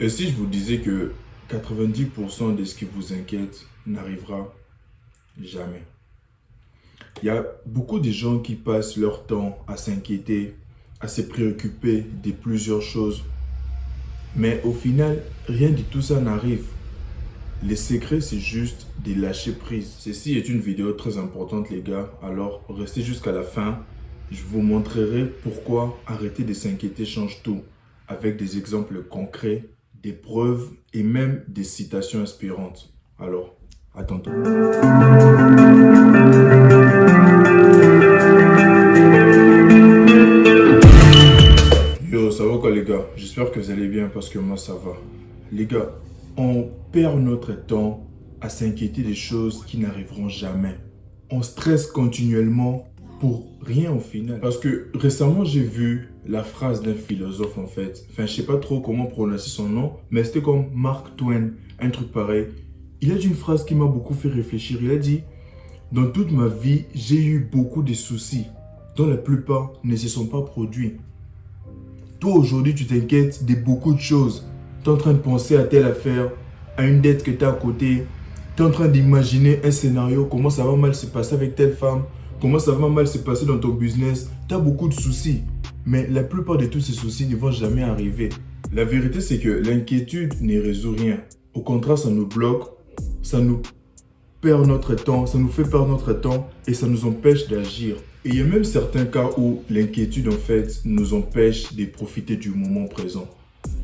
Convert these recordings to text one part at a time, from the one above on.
Et si je vous disais que 90% de ce qui vous inquiète n'arrivera jamais? Il y a beaucoup de gens qui passent leur temps à s'inquiéter, à se préoccuper de plusieurs choses. Mais au final, rien de tout ça n'arrive. Le secret, c'est juste de lâcher prise. Ceci est une vidéo très importante, les gars. Alors, restez jusqu'à la fin. Je vous montrerai pourquoi arrêter de s'inquiéter change tout. Avec des exemples concrets, des preuves et même des citations inspirantes. Alors, à tantôt. Yo, ça va quoi les gars? J'espère que vous allez bien parce que moi ça va. Les gars, on perd notre temps à s'inquiéter des choses qui n'arriveront jamais. On stresse continuellement pour rien au final. Parce que récemment j'ai vu la phrase d'un philosophe en fait. Enfin, je sais pas trop comment prononcer son nom, mais c'était comme Mark Twain, un truc pareil. Il a dit une phrase qui m'a beaucoup fait réfléchir. Il a dit: dans toute ma vie, j'ai eu beaucoup de soucis, dont la plupart ne se sont pas produits. Toi, aujourd'hui, tu t'inquiètes de beaucoup de choses. Tu es en train de penser à telle affaire, à une dette que tu as à côté. Tu es en train d'imaginer un scénario, comment ça va mal se passer avec telle femme, comment ça va mal se passer dans ton business. Tu as beaucoup de soucis. Mais la plupart de tous ces soucis ne vont jamais arriver. La vérité, c'est que l'inquiétude ne résout rien. Au contraire, ça nous bloque, ça nous perd notre temps, ça nous fait perdre notre temps et ça nous empêche d'agir. Et il y a même certains cas où l'inquiétude en fait nous empêche de profiter du moment présent.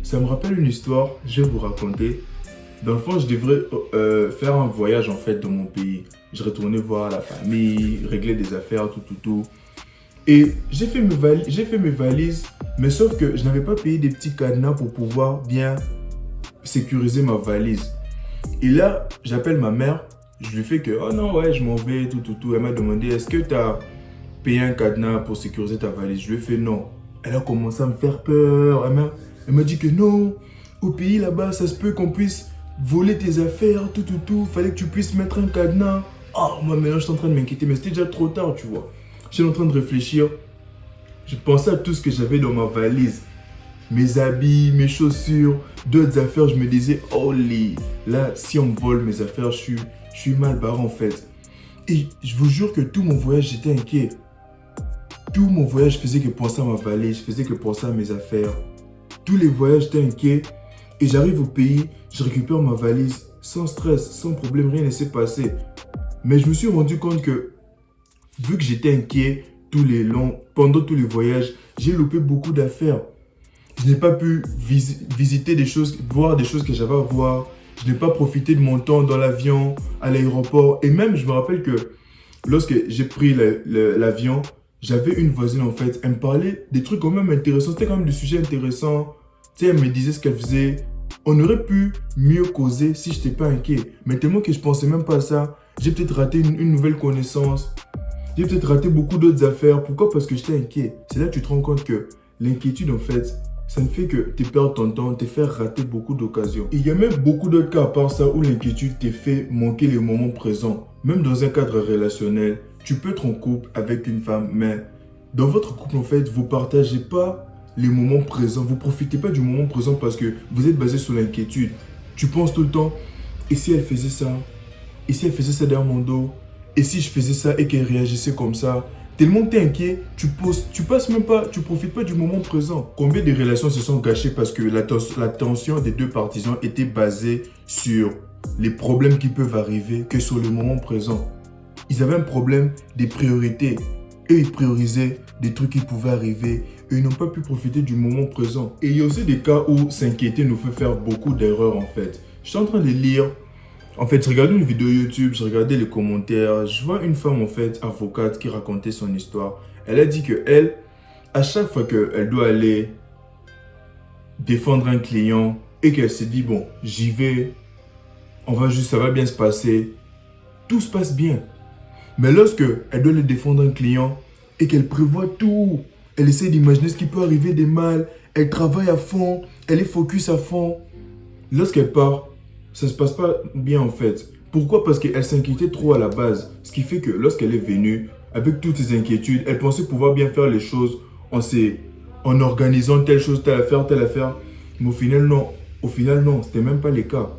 Ça me rappelle une histoire, je vais vous raconter. Dans le fond, je devrais faire un voyage en fait dans mon pays. Je retournais voir la famille, régler des affaires, tout. Et j'ai fait mes valises, mais sauf que je n'avais pas payé des petits cadenas pour pouvoir bien sécuriser ma valise. Et là, j'appelle ma mère. Je lui fais que, oh non, ouais, je m'en vais, tout. Elle m'a demandé, est-ce que tu as payé un cadenas pour sécuriser ta valise? Je lui ai fait non. Elle a commencé à me faire peur. Elle m'a dit que non, au pays là-bas, ça se peut qu'on puisse voler tes affaires, tout. Fallait que tu puisses mettre un cadenas. Oh, moi maintenant, je suis en train de m'inquiéter, mais c'était déjà trop tard, tu vois. J'étais en train de réfléchir. Je pensais à tout ce que j'avais dans ma valise. Mes habits, mes chaussures, d'autres affaires. Je me disais, holy, là, si on me vole mes affaires, je suis mal barré en fait. Et je vous jure que tout mon voyage, j'étais inquiet. Tout mon voyage, je faisais que penser à ma valise, je faisais que penser à mes affaires. Tous les voyages, j'étais inquiet. Et j'arrive au pays, je récupère ma valise sans stress, sans problème, rien ne s'est passé. Mais je me suis rendu compte que, vu que j'étais inquiet pendant tous les voyages, j'ai loupé beaucoup d'affaires. Je n'ai pas pu visiter des choses, voir des choses que j'avais à voir. Je n'ai pas profité de mon temps dans l'avion, à l'aéroport. Et même, je me rappelle que lorsque j'ai pris l'avion, j'avais une voisine en fait. Elle me parlait des trucs quand même intéressants. C'était quand même des sujets intéressants. Tu sais, elle me disait ce qu'elle faisait. On aurait pu mieux causer si je n'étais pas inquiet. Mais tellement que je ne pensais même pas à ça, j'ai peut-être raté une nouvelle connaissance. J'ai peut-être raté beaucoup d'autres affaires. Pourquoi? Parce que j'étais inquiet. C'est là que tu te rends compte que l'inquiétude en fait, ça ne fait que te perdre ton temps, te faire rater beaucoup d'occasions. Et il y a même beaucoup d'autres cas à part ça où l'inquiétude te fait manquer les moments présents. Même dans un cadre relationnel, tu peux être en couple avec une femme, mais dans votre couple en fait, vous ne partagez pas les moments présents. Vous ne profitez pas du moment présent parce que vous êtes basé sur l'inquiétude. Tu penses tout le temps, et si elle faisait ça? Et si elle faisait ça derrière mon dos? Et si je faisais ça et qu'elle réagissait comme ça? Tellement que tu es inquiet, tu passes même pas, tu profites pas du moment présent. Combien de relations se sont gâchées parce que la tension des deux partisans était basée sur les problèmes qui peuvent arriver que sur le moment présent. Ils avaient un problème des priorités. Eux, ils priorisaient des trucs qui pouvaient arriver et ils n'ont pas pu profiter du moment présent. Et il y a aussi des cas où s'inquiéter nous fait faire beaucoup d'erreurs en fait. Je suis en train de lire. En fait, je regardais une vidéo YouTube, je regardais les commentaires, je vois une femme en fait, avocate, qui racontait son histoire. Elle a dit que elle, à chaque fois qu'elle doit aller défendre un client et qu'elle se dit bon, j'y vais, ça va bien se passer, tout se passe bien. Mais lorsque elle doit aller défendre un client et qu'elle prévoit tout, elle essaie d'imaginer ce qui peut arriver de mal, elle travaille à fond, elle est focus à fond. Lorsqu'elle part, ça ne se passe pas bien en fait. Pourquoi? Parce qu'elle s'inquiétait trop à la base. Ce qui fait que lorsqu'elle est venue, avec toutes ses inquiétudes, elle pensait pouvoir bien faire les choses en organisant telle chose, telle affaire. Mais au final, non. Au final, non, c'était même pas le cas.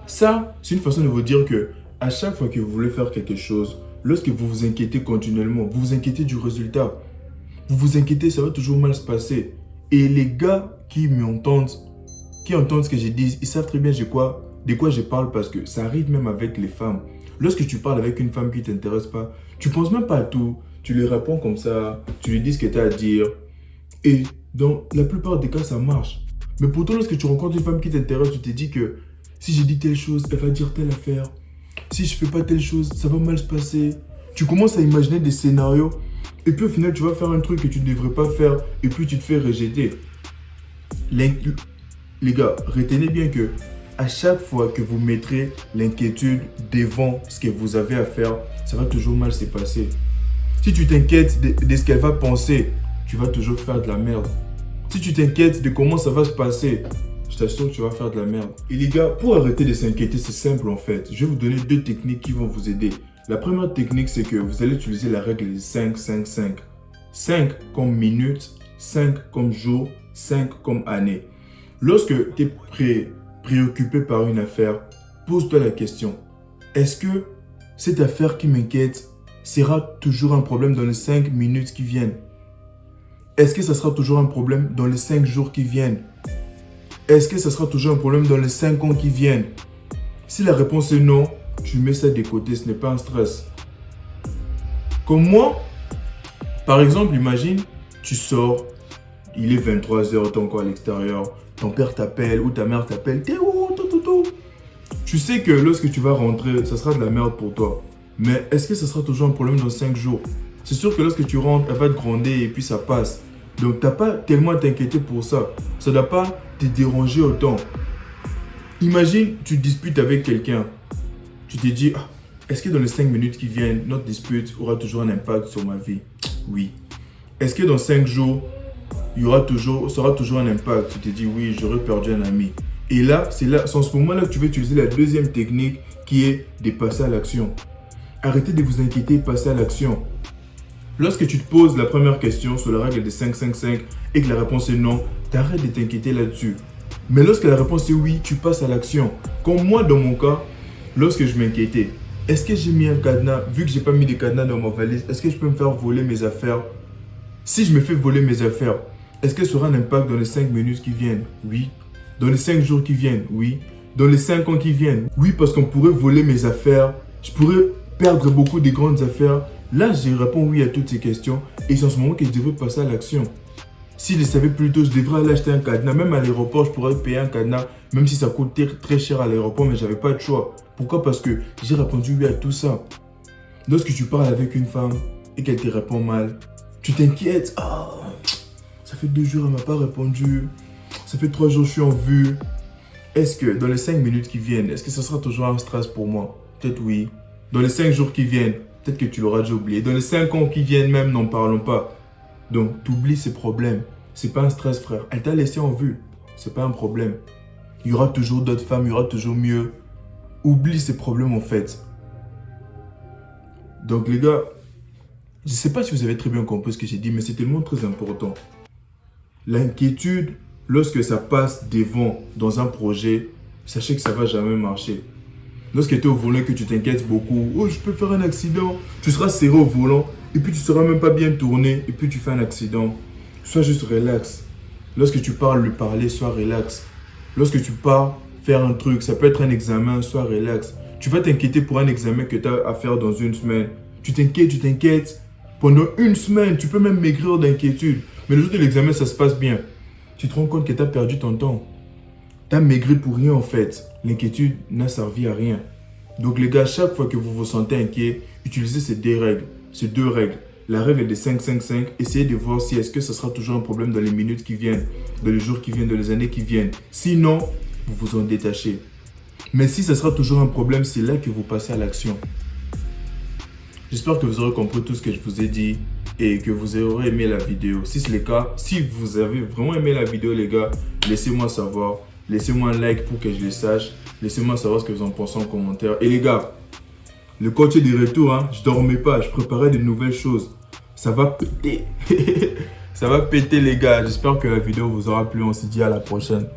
Ça, c'est une façon de vous dire que à chaque fois que vous voulez faire quelque chose, lorsque vous vous inquiétez continuellement, vous vous inquiétez du résultat. Vous vous inquiétez, ça va toujours mal se passer. Et les gars qui m'entendent, qui entendent ce que je dis, ils savent très bien de quoi je parle parce que ça arrive même avec les femmes. Lorsque tu parles avec une femme qui ne t'intéresse pas, tu ne penses même pas à tout. Tu lui réponds comme ça, tu lui dis ce que tu as à dire. Et dans la plupart des cas, ça marche. Mais pourtant, lorsque tu rencontres une femme qui t'intéresse, tu te dis que si je dis telle chose, elle va dire telle affaire. Si je fais pas telle chose, ça va mal se passer. Tu commences à imaginer des scénarios et puis au final, tu vas faire un truc que tu ne devrais pas faire et puis tu te fais rejeter. Les gars, retenez bien que à chaque fois que vous mettrez l'inquiétude devant ce que vous avez à faire, ça va toujours mal se passer. Si tu t'inquiètes de ce qu'elle va penser, tu vas toujours faire de la merde. Si tu t'inquiètes de comment ça va se passer, je t'assure que tu vas faire de la merde. Et les gars, pour arrêter de s'inquiéter, c'est simple en fait. Je vais vous donner 2 techniques qui vont vous aider. La première technique, c'est que vous allez utiliser la règle des 5, 5, 5. 5 comme minute, 5 comme jour, 5 comme année. Lorsque tu es préoccupé par une affaire, pose-toi la question. Est-ce que cette affaire qui m'inquiète sera toujours un problème dans les 5 minutes qui viennent? Est-ce que ça sera toujours un problème dans les 5 jours qui viennent? Est-ce que ça sera toujours un problème dans les 5 ans qui viennent? Si la réponse est non, tu mets ça de côté, ce n'est pas un stress. Comme moi, par exemple, imagine, tu sors, il est 23h, tu es encore à l'extérieur, ton père t'appelle ou ta mère t'appelle, t'es où, tout. Tu sais que lorsque tu vas rentrer, ça sera de la merde pour toi. Mais est-ce que ça sera toujours un problème dans 5 jours? C'est sûr que lorsque tu rentres, elle va te gronder et puis ça passe. Donc, tu n'as pas tellement à t'inquiéter pour ça. Ça ne doit pas te déranger autant. Imagine, tu te disputes avec quelqu'un. Tu te dis, est-ce que dans les 5 minutes qui viennent, notre dispute aura toujours un impact sur ma vie? Oui. Est-ce que dans 5 jours, ça aura toujours un impact? Tu te dis, oui, j'aurais perdu un ami. Et là, c'est en ce moment-là que tu vas utiliser la deuxième technique qui est de passer à l'action. Arrêtez de vous inquiéter et passez à l'action. Lorsque tu te poses la première question sur la règle des 5-5-5 et que la réponse est non, t'arrêtes de t'inquiéter là-dessus. Mais lorsque la réponse est oui, tu passes à l'action. Comme moi, dans mon cas, lorsque je m'inquiétais, est-ce que j'ai mis un cadenas? Vu que j'ai pas mis de cadenas dans ma valise, est-ce que je peux me faire voler mes affaires? Si je me fais voler mes affaires, est-ce que ça aura un impact dans les 5 minutes qui viennent? Oui. Dans les 5 jours qui viennent? Oui. Dans les 5 ans qui viennent? Oui, parce qu'on pourrait voler mes affaires. Je pourrais perdre beaucoup de grandes affaires. Là, je réponds oui à toutes ces questions et c'est en ce moment que je devrais passer à l'action. Si je le savais plus tôt, je devrais aller acheter un cadenas. Même à l'aéroport, je pourrais payer un cadenas, même si ça coûte très cher à l'aéroport, mais j'avais pas de choix. Pourquoi? Parce que j'ai répondu oui à tout ça. Lorsque tu parles avec une femme et qu'elle te répond mal, tu t'inquiètes. Ça fait 2 jours, elle m'a pas répondu. Ça fait 3 jours, je suis en vue. Est-ce que dans les 5 minutes qui viennent, est-ce que ça sera toujours un stress pour moi? Peut-être oui. Dans les 5 jours qui viennent, peut-être que tu l'auras déjà oublié. Dans les 5 ans qui viennent même, n'en parlons pas. Donc, tu oublies ces problèmes. C'est pas un stress, frère. Elle t'a laissé en vue. C'est pas un problème. Il y aura toujours d'autres femmes, il y aura toujours mieux. Oublie ces problèmes en fait. Donc les gars, je sais pas si vous avez très bien compris ce que j'ai dit, mais c'est tellement très important. L'inquiétude, lorsque ça passe devant dans un projet, sachez que ça va jamais marcher. Lorsque tu es au volant et que tu t'inquiètes beaucoup, oh je peux faire un accident, tu seras serré au volant et puis tu ne seras même pas bien tourné et puis tu fais un accident. Sois juste relax. Lorsque tu parles, lui parler, sois relax. Lorsque tu pars faire un truc, ça peut être un examen, sois relax. Tu vas t'inquiéter pour un examen que tu as à faire dans une semaine. Tu t'inquiètes. Pendant une semaine, tu peux même maigrir d'inquiétude. Mais le jour de l'examen, ça se passe bien. Tu te rends compte que tu as perdu ton temps. Tu as maigri pour rien en fait. L'inquiétude n'a servi à rien. Donc les gars, chaque fois que vous vous sentez inquiet, utilisez ces deux règles. La règle des 5-5-5, essayez de voir si est-ce que ça sera toujours un problème dans les minutes qui viennent, dans les jours qui viennent, dans les années qui viennent. Sinon, vous vous en détachez. Mais si ça sera toujours un problème, c'est là que vous passez à l'action. J'espère que vous aurez compris tout ce que je vous ai dit et que vous aurez aimé la vidéo. Si c'est le cas, si vous avez vraiment aimé la vidéo les gars, laissez-moi savoir. Laissez-moi un like pour que je le sache. Laissez-moi savoir ce que vous en pensez en commentaire. Et les gars, le coach est de retour, hein. Je dormais pas, je préparais de nouvelles choses. Ça va péter. Ça va péter les gars. J'espère que la vidéo vous aura plu. On se dit à la prochaine.